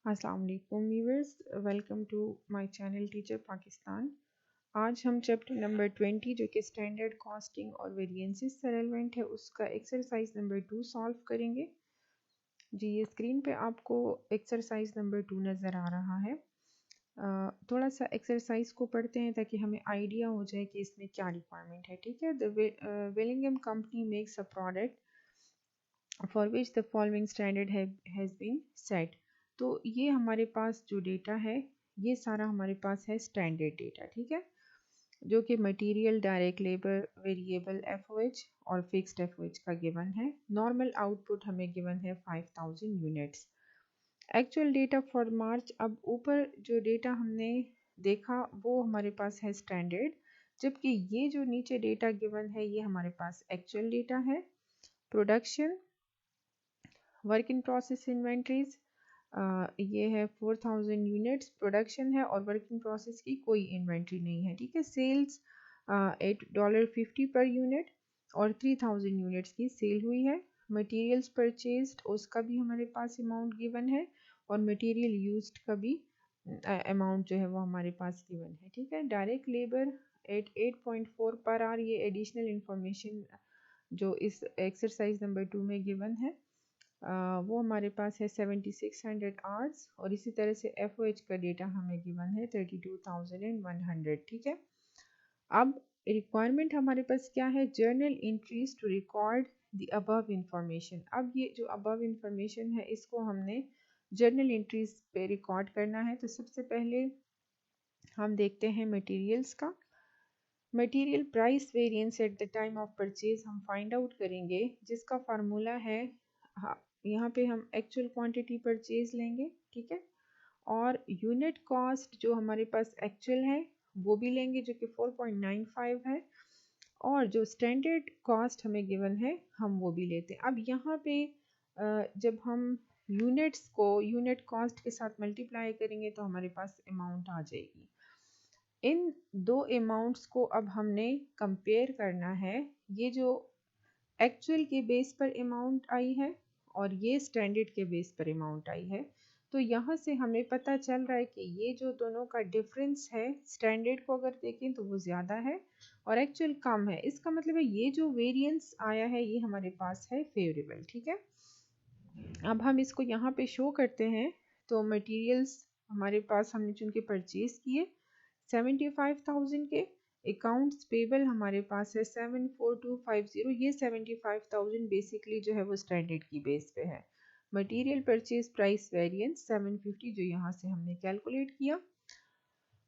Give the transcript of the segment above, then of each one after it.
अस्सलाम वालेकुम viewers, welcome to my channel teacher Pakistan. आज हम चैप्टर नंबर 20 जो कि स्टैंडर्ड कॉस्टिंग और वेरिएंसेस से रेलेवेंट है उसका एक्सरसाइज नंबर 2 सॉल्व करेंगे। जी, ये स्क्रीन पे आपको एक्सरसाइज नंबर 2 नज़र आ रहा है। थोड़ा सा एक्सरसाइज को पढ़ते हैं ताकि हमें आइडिया हो जाए कि इसमें क्या रिक्वायरमेंट है। ठीक है। The Willingham company makes a product for which the following standard has been set. तो ये हमारे पास जो डेटा है ये सारा हमारे पास है स्टैंडर्ड डेटा। ठीक है, जो कि material, direct labour, variable FOH और फिक्स्ड एफओएच का गिवन है। नॉर्मल आउटपुट हमें गिवन है 5000 units. Actual data for March, अब ऊपर जो डेटा हमने देखा वो हमारे पास है स्टैंडर्ड, जबकि ये जो नीचे डेटा गिवन है ये हमारे पास एक्चुअल डेटा है। Production, work in process inventories, ये है 4000 यूनिट्स प्रोडक्शन है और वर्क इन प्रोसेस की कोई इन्वेंट्री नहीं है। ठीक है। सेल्स $8.50 पर यूनिट और 3000 यूनिट्स की सेल हुई है। मटेरियल्स परचेज्ड उसका भी हमारे पास अमाउंट गिवन है और मटेरियल यूज्ड का भी अमाउंट जो है वो हमारे पास गिवन है। ठीक है। Direct labour eight 8.4 per hour, ये एडिशनल इंफॉर्मेशन जो इस एक्सरसाइज नंबर 2 में गिवन है वो हमारे पास है 7600 आवर्स और इसी तरह से एफओएच का डेटा हमें गिवन है 32100। ठीक है। अब रिक्वायरमेंट हमारे पास क्या है? Journal entries to record the above information. अब ये जो अबव इंफॉर्मेशन है इसको हमने जर्नल एंट्रीज पे रिकॉर्ड करना है। तो सबसे पहले हम देखते हैं मटेरियल्स का। Material price variance at the time of purchase हम फाइंड आउट करेंगे, जिसका फार्मूला है, हाँ, यहाँ पे हम एक्चुअल क्वांटिटी परचेज लेंगे। ठीक है। और यूनिट कॉस्ट जो हमारे पास एक्चुअल है वो भी लेंगे जो कि 4.95 है, और जो स्टैंडर्ड कॉस्ट हमें गिवन है हम वो भी लेते हैं। अब यहाँ पे जब हम यूनिट्स को यूनिट कॉस्ट के साथ मल्टीप्लाई करेंगे तो हमारे पास अमाउंट आ जाएगी। इन दो अमाउंट्स को अब हमने कंपेयर करना है। ये जो एक्चुअल के बेस पर अमाउंट आई है और ये स्टैंडर्ड के बेस पर अमाउंट आई है, तो यहाँ से हमें पता चल रहा है कि ये जो दोनों का डिफरेंस है, स्टैंडर्ड को अगर देखें तो वो ज़्यादा है और एक्चुअल कम है। इसका मतलब है ये जो वेरिएंस आया है ये हमारे पास है फेवरेबल। ठीक है। अब हम इसको यहाँ पे शो करते हैं। तो मटेरियल्स हमारे पास हमने चूँकि परचेज किए 75,000 के, अकाउंट्स पेबल हमारे पास है 74250। ये 75,000 बेसिकली जो है वो स्टैंडर्ड की बेस पे है। मटेरियल परचेज प्राइस वेरिएंस 750 जो यहाँ से हमने कैलकुलेट किया।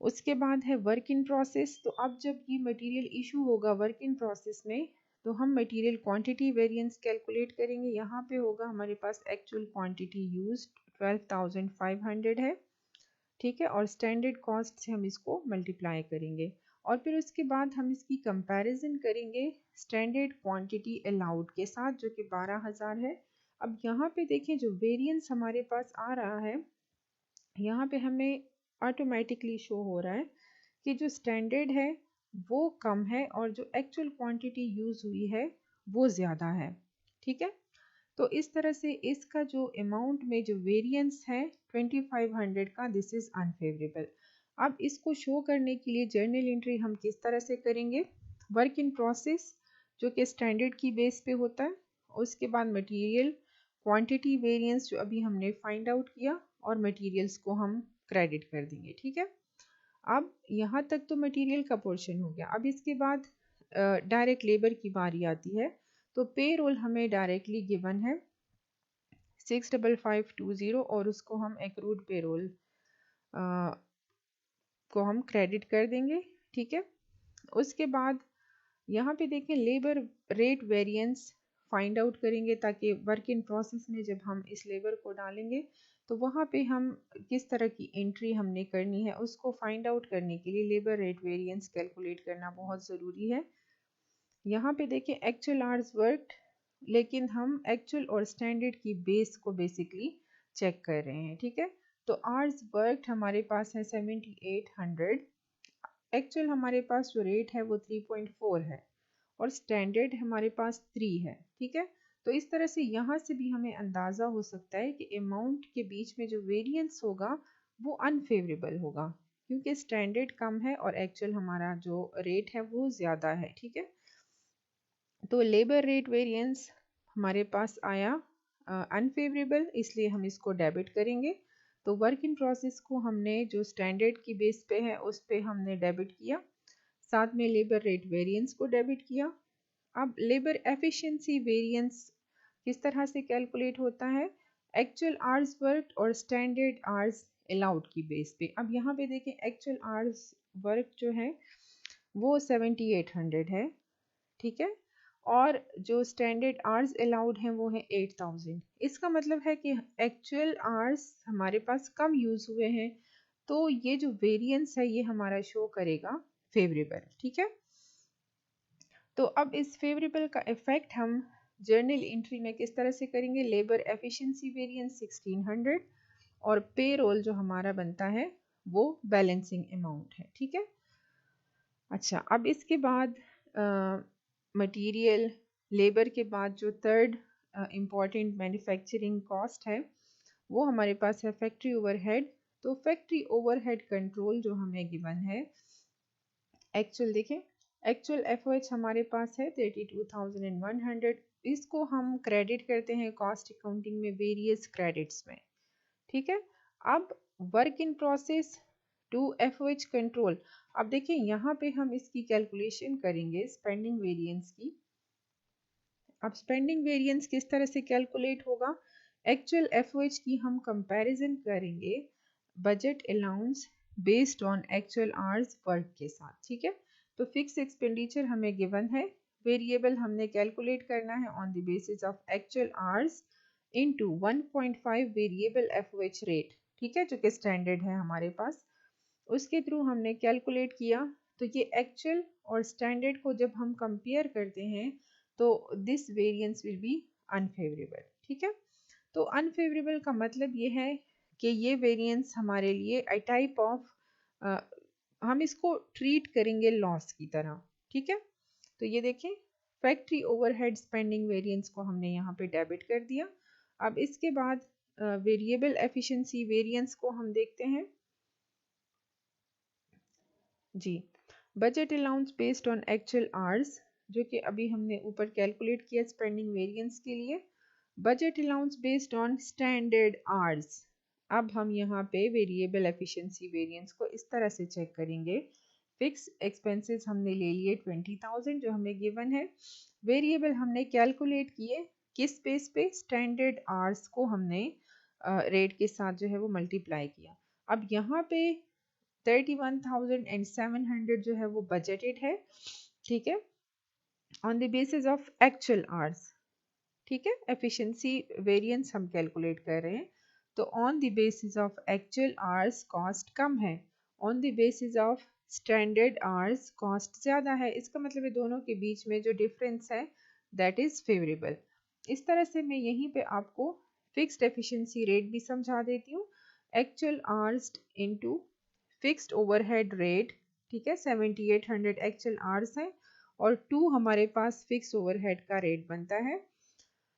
उसके बाद है वर्क इन प्रोसेस। तो अब जब ये मटेरियल इशू होगा वर्क इन प्रोसेस में तो हम मटेरियल क्वांटिटी वेरिएंस कैलकुलेट करेंगे। यहाँ पे होगा हमारे पास एक्चुअल क्वांटिटी यूज्ड 12,500 है। ठीक है। और स्टैंडर्ड कॉस्ट से हम इसको मल्टीप्लाई करेंगे और फिर उसके बाद हम इसकी कंपैरिजन करेंगे स्टैंडर्ड क्वांटिटी अलाउड के साथ जो कि 12,000 है। अब यहाँ पे देखें जो वेरिएंस हमारे पास आ रहा है, यहाँ पे हमें ऑटोमेटिकली शो हो रहा है कि जो स्टैंडर्ड है वो कम है और जो एक्चुअल क्वांटिटी यूज़ हुई है वो ज़्यादा है। ठीक है। तो इस तरह से इसका जो अमाउंट में जो वेरिएंस है 2500 का, दिस इज़ अनफेवरेबल। अब इसको शो करने के लिए जर्नल एंट्री हम किस तरह से करेंगे? वर्क इन प्रोसेस जो कि स्टैंडर्ड की बेस पे होता है, उसके बाद मटेरियल क्वांटिटी वेरिएंस जो अभी हमने फाइंड आउट किया और मटेरियल्स को हम क्रेडिट कर देंगे। ठीक है। अब यहाँ तक तो मटेरियल का पोर्शन हो गया। अब इसके बाद डायरेक्ट लेबर की बारी आती है। तो पे रोल हमें डायरेक्टली गिवन है 65520 और उसको हम एक्रूड पे रोल को हम क्रेडिट कर देंगे। ठीक है। उसके बाद यहाँ पे देखें labour rate variance find out करेंगे ताकि वर्क इन प्रोसेस में जब हम इस लेबर को डालेंगे तो वहाँ पे हम किस तरह की एंट्री हमने करनी है उसको फाइंड आउट करने के लिए लेबर रेट वेरिएंस कैलकुलेट करना बहुत ज़रूरी है। यहाँ पे देखें एक्चुअल आवर्स वर्कड, लेकिन हम एक्चुअल और स्टैंडर्ड की बेस को बेसिकली चेक कर रहे हैं। ठीक है। तो आवर्स वर्कड हमारे पास है 7800, एक्चुअल हमारे पास जो रेट है वो 3.4 है और स्टैंडर्ड हमारे पास 3 है। ठीक है। तो इस तरह से यहाँ से भी हमें अंदाज़ा हो सकता है कि अमाउंट के बीच में जो वेरिएंस होगा वो अनफेवरेबल होगा, क्योंकि स्टैंडर्ड कम है और एक्चुअल हमारा जो रेट है वो ज़्यादा है। ठीक है, तो लेबर रेट वेरिएंस हमारे पास आया अनफेवरेबल, इसलिए हम इसको डेबिट करेंगे। तो वर्क इन प्रोसेस को हमने जो स्टैंडर्ड की बेस पे है उस पे हमने डेबिट किया, साथ में लेबर रेट वेरिएंस को डेबिट किया। अब लेबर एफिशिएंसी वेरिएंस किस तरह से कैलकुलेट होता है? एक्चुअल आवर्स वर्क और स्टैंडर्ड आवर्स अलाउड की बेस पे। अब यहाँ पे देखें, एक्चुअल आवर्स वर्क जो है वो 7800 है, ठीक है, और जो स्टैंडर्ड आवर्स अलाउड हैं वो है 8000। इसका मतलब है कि एक्चुअल आवर्स हमारे पास कम यूज़ हुए हैं, तो ये जो वेरिएंस है ये हमारा शो करेगा फेवरेबल। ठीक है, तो अब इस फेवरेबल का इफेक्ट हम जर्नल एंट्री में किस तरह से करेंगे? लेबर एफिशिएंसी वेरिएंस 1600 और पे रोल जो हमारा बनता है वो बैलेंसिंग अमाउंट है। ठीक है, अच्छा, अब इसके बाद मटेरियल लेबर के बाद जो थर्ड इम्पॉर्टेंट मैन्युफैक्चरिंग कॉस्ट है वो हमारे पास है फैक्ट्री ओवरहेड। तो फैक्ट्री ओवरहेड कंट्रोल जो हमें गिवन है, एक्चुअल देखें, एक्चुअल एफओएच हमारे पास है 32,100। इसको हम क्रेडिट करते हैं कॉस्ट अकाउंटिंग में वेरियस क्रेडिट्स में। ठीक है, अब work in process to FOH control. अब देखिए यहाँ पे हम इसकी कैलकुलेशन करेंगे स्पेंडिंग वेरिएंस की। अब स्पेंडिंग वेरिएंस किस तरह से कैलकुलेट होगा? एक्चुअल एफओएच की हम कंपैरिजन करेंगे budget allowance based on actual hours work के साथ। ठीक है, तो फिक्स एक्सपेंडिचर हमें गिवन है, वेरिएबल हमने कैलकुलेट करना है on the basis of actual hours into 1.5 variable FOH rate. ठीक है, जो कि स्टैंडर्ड है हमारे पास, उसके थ्रू हमने कैलकुलेट किया। तो ये एक्चुअल और स्टैंडर्ड को जब हम कंपेयर करते हैं तो this variance will be unfavourable. ठीक है, तो अनफेवरेबल का मतलब ये है कि ये वेरिएंस हमारे लिए अ टाइप ऑफ हम इसको ट्रीट करेंगे लॉस की तरह। ठीक है, तो ये देखें, फैक्ट्री ओवरहेड स्पेंडिंग वेरिएंस को हमने यहाँ पे डेबिट कर दिया। अब इसके बाद वेरिएबल एफिशिएंसी वेरिएंस को हम देखते हैं जी। Budget allowance based on actual hours, जो कि अभी हमने ऊपर कैलकुलेट किया स्पेंडिंग वेरिएंस के लिए। Budget allowance based on standard hours. अब हम यहाँ पे वेरिएबल एफिशिएंसी वेरिएंस को इस तरह से चेक करेंगे। फिक्स एक्सपेंसेस हमने ले लिए 20,000 जो हमें गिवन है। वेरिएबल हमने कैलकुलेट किए किस बेस पे? स्टैंडर्ड आवर्स को हमने रेट के साथ जो है वो मल्टीप्लाई किया। अब यहाँ पे 31,700 जो है वो बजटेड है। ठीक है, on the basis of actual hours. ठीक है, एफिशिएंसी वेरिएंस हम कैलकुलेट कर रहे हैं, तो on the basis of actual hours cost कम है, on the basis of standard hours cost ज़्यादा है। इसका मतलब है दोनों के बीच में जो डिफरेंस है दैट इज़ फेवरेबल। इस तरह से मैं यहीं पे आपको फिक्स्ड एफिशिएंसी रेट भी समझा देती हूँ। Actual hours into fixed overhead rate. ठीक है, 7800 एक्चुअल आवर्स है और 2 हमारे पास फिक्स ओवरहेड का रेट बनता है।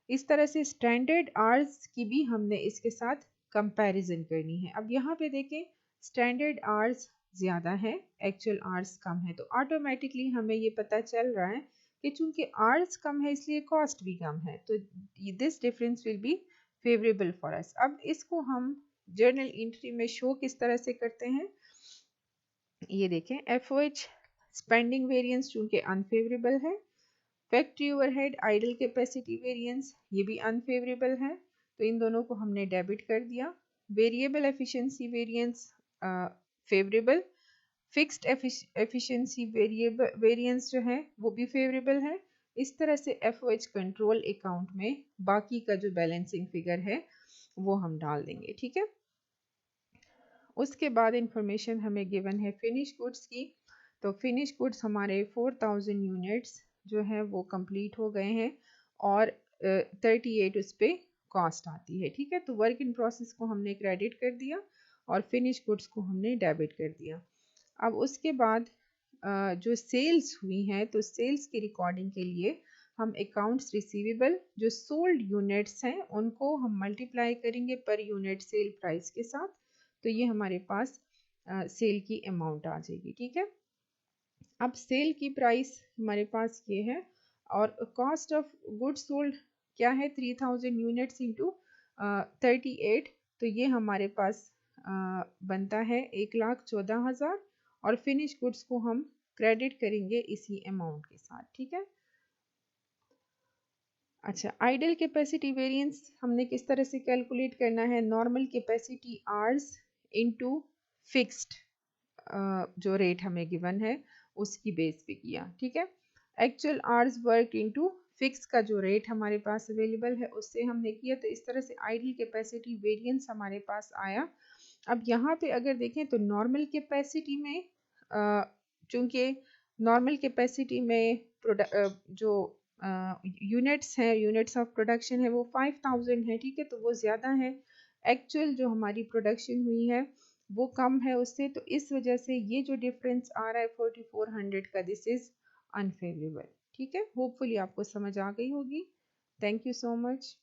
इस तरह से स्टैंडर्ड आवर्स की भी हमने इसके साथ कंपैरिजन करनी है। अब यहाँ पे देखें, स्टैंडर्ड आवर्स ज़्यादा है, एक्चुअल आवर्स कम है, तो ऑटोमेटिकली हमें ये पता चल रहा है कि चूंकि आवर्स कम है इसलिए कॉस्ट भी कम है, तो this difference will be favourable for us. अब इसको हम जर्नल एंट्री में शो किस तरह से करते हैं, ये देखें, एफओएच स्पेंडिंग वेरिएंस चूंकि अनफेवरेबल है, factory overhead idle capacity variance ये भी अनफेवरेबल है, तो इन दोनों को हमने डेबिट कर दिया। Variable efficiency variance favourable, fixed efficiency variance जो है वो भी फेवरेबल है। इस तरह से एफओएच कंट्रोल अकाउंट में बाकी का जो बैलेंसिंग फिगर है वो हम डाल देंगे। ठीक है, उसके बाद इंफॉर्मेशन हमें गिवन है फिनिश गुड्स की। तो फिनिश गुड्स हमारे 4000 यूनिट्स जो है वो कंप्लीट हो गए हैं और 38 उस पर कॉस्ट आती है। ठीक है, तो वर्क इन प्रोसेस को हमने क्रेडिट कर दिया और फिनिश गुड्स को हमने डेबिट कर दिया। अब उसके बाद जो सेल्स हुई हैं, तो सेल्स की रिकॉर्डिंग के लिए हम अकाउंट्स रिसीवेबल जो सोल्ड यूनिट्स हैं उनको हम मल्टीप्लाई करेंगे पर यूनिट सेल प्राइस के साथ, तो ये हमारे पास सेल की अमाउंट आ जाएगी। ठीक है, अब सेल की प्राइस हमारे पास ये है और कॉस्ट ऑफ गुड्स सोल्ड क्या है 3000 यूनिट्स इंटू 38, तो ये हमारे पास बनता है 1,14,000 और फिनिश गुड्स को हम क्रेडिट करेंगे इसी अमाउंट के साथ। ठीक है, अच्छा आइडल कैपेसिटी वेरिएंस हमने किस तरह से कैलकुलेट करना है, normal capacity hours into fixed जो रेट हमें गिवन है उसकी बेस पे किया। ठीक है, actual hours work into fix का जो रेट हमारे पास अवेलेबल है उससे हमने किया, तो इस तरह से आइडल कैपेसिटी वेरिएंस हमारे पास आया। अब यहाँ पे अगर देखें तो नॉर्मल कैपेसिटी में चूंकि नॉर्मल कैपेसिटी में जो यूनिट्स है, यूनिट्स ऑफ प्रोडक्शन है वो 5000 है। ठीक है, तो वो ज़्यादा है, एक्चुअल जो हमारी प्रोडक्शन हुई है वो कम है उससे, तो इस वजह से ये जो डिफरेंस आ रहा है 4400 का, दिस इज़ अनफेवरेबल। ठीक है, होपफुली आपको समझ आ गई होगी। Thank you so much.